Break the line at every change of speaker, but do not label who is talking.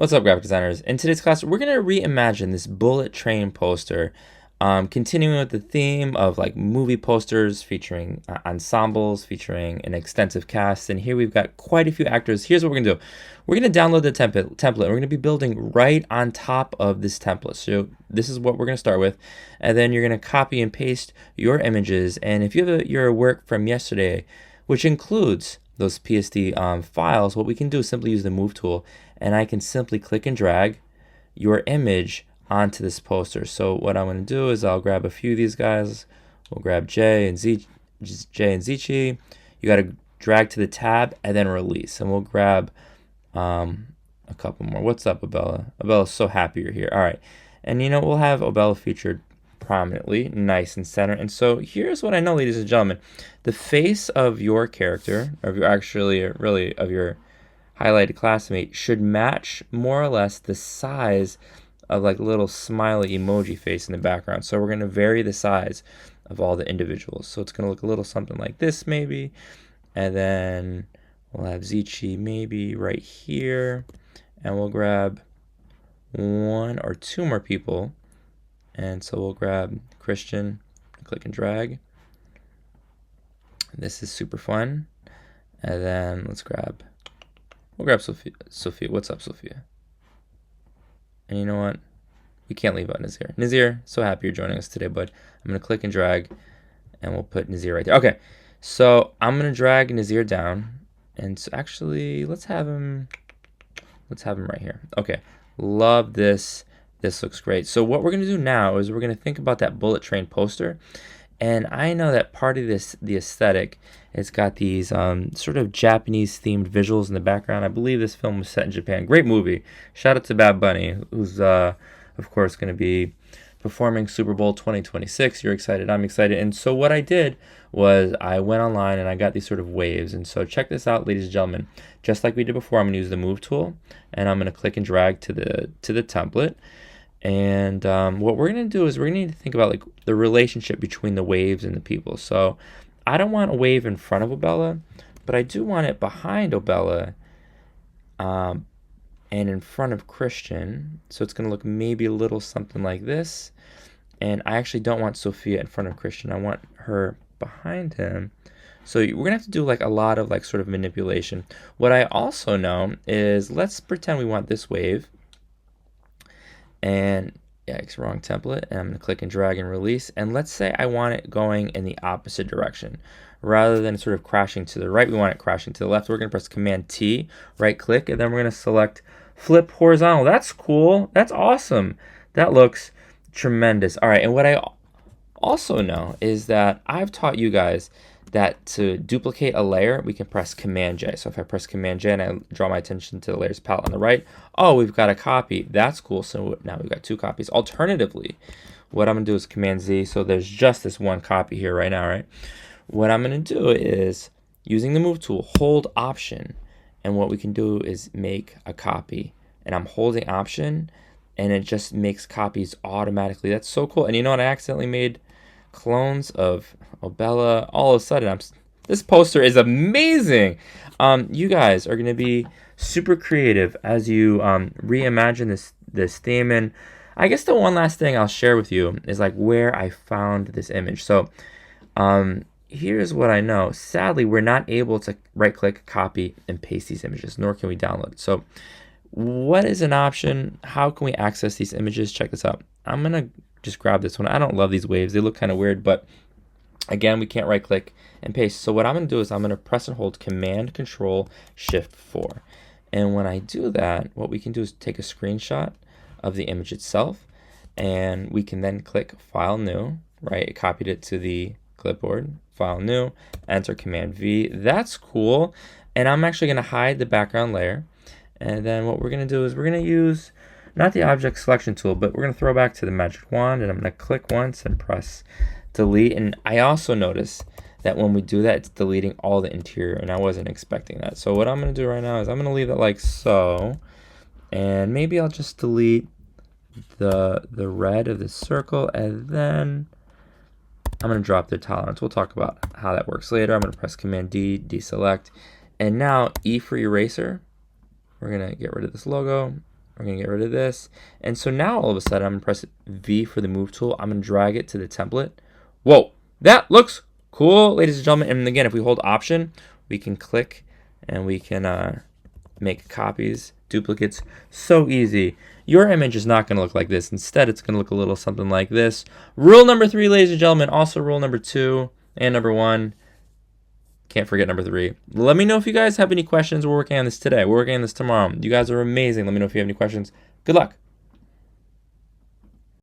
What's up, graphic designers? In today's class, we're going to reimagine this bullet train poster, continuing with the theme of like movie posters featuring ensembles, featuring an extensive cast. And here we've got quite a few actors. Here's what we're going to do. We're going to download the template. We're going to be building right on top of this template. So this is what we're going to start with. And then you're going to copy and paste your images. And if you have your work from yesterday, which includes those PSD files, what we can do is simply use the move tool, and I can simply click and drag your image onto this poster. So what I'm going to do is I'll grab a few of these guys. We'll grab J and Zichi. You got to drag to the tab and then release. And we'll grab a couple more. What's up, Abella? Abella's so happy you're here. All right. And we'll have Abella featured prominently, nice and center. And so here's what I know, ladies and gentlemen. The face of your character, of your of your highlighted classmate, should match more or less the size of like a little smiley emoji face in the background. So we're going to vary the size of all the individuals. So it's going to look a little something like this maybe. And then we'll have Zichi maybe right here. And we'll grab one or two more people. And so we'll grab Christian, click and drag. This is super fun. And then we'll grab Sophia. Sophia, what's up, Sophia? And you know what? We can't leave out Nazir. Nazir, so happy you're joining us today, bud. I'm going to click and drag, and we'll put Nazir right there. Okay, so I'm going to drag Nazir down. And so actually, let's have him right here. Okay, love this. This looks great. So what we're going to do now is we're going to think about that bullet train poster. And I know that part of the aesthetic, it's got these sort of Japanese themed visuals in the background. I believe this film was set in Japan. Great movie. Shout out to Bad Bunny, who's of course going to be performing Super Bowl 2026. You're excited, I'm excited. And so what I did was I went online and I got these sort of waves. And so check this out, ladies and gentlemen. Just like we did before, I'm going to use the move tool, and I'm going to click and drag to the template. And what we're going to do is we're going to need to think about like the relationship between the waves and the people. So I don't want a wave in front of Obella, but I do want it behind Obella and in front of Christian. So it's going to look maybe a little something like this. And I actually don't want Sophia in front of Christian. I want her behind him. So we're going to have to do like a lot of like sort of manipulation. What I also know is, let's pretend we want this wave. And yikes, wrong template. And I'm going to click and drag and release. And let's say I want it going in the opposite direction. Rather than sort of crashing to the right, we want it crashing to the left. We're going to press Command T, right click, and then we're going to select flip horizontal. That's cool. That's awesome. That looks tremendous. All right, and what I also know is that I've taught you guys that to duplicate a layer, we can press Command J. So if I press Command J and I draw my attention to the layers palette on the right, oh, we've got a copy. That's cool. So now we've got two copies. Alternatively, what I'm going to do is Command Z. So there's just this one copy here right now, right? What I'm going to do is, using the move tool, hold Option. And what we can do is make a copy. And I'm holding Option, and it just makes copies automatically. That's so cool. And you know what? I accidentally made clones of Obella. All of a sudden, this poster is amazing. You guys are going to be super creative as you reimagine this theme. And I guess the one last thing I'll share with you is like where I found this image. So here's what I know. Sadly, we're not able to right-click, copy, and paste these images, nor can we download it. So what is an option? How can we access these images? Check this out. I'm going to just grab this one. I don't love these waves. They look kind of weird, but again, we can't right click and paste. So what I'm going to do is I'm going to press and hold Command Control Shift 4. And when I do that, what we can do is take a screenshot of the image itself, and we can then click File New, right? It copied it to the clipboard, File New, enter Command V. That's cool. And I'm actually going to hide the background layer. And then what we're going to do is we're going to use not the object selection tool, but we're going to throw back to the magic wand, and I'm going to click once and press delete. And I also notice that when we do that, it's deleting all the interior, and I wasn't expecting that. So what I'm going to do right now is I'm going to leave it like so, and maybe I'll just delete the red of the circle, and then I'm going to drop the tolerance. We'll talk about how that works later. I'm going to press Command D, deselect, and now E for eraser. We're going to get rid of this logo. We're going to get rid of this. And so now all of a sudden I'm going to press V for the move tool. I'm going to drag it to the template. Whoa, that looks cool, ladies and gentlemen. And again, if we hold Option, we can click and we can make copies, duplicates. So easy. Your image is not going to look like this. Instead, it's going to look a little something like this. Rule number 3, ladies and gentlemen. Also rule number 2 and number 1. Can't forget number 3. Let me know if you guys have any questions. We're working on this today. We're working on this tomorrow. You guys are amazing. Let me know if you have any questions. Good luck.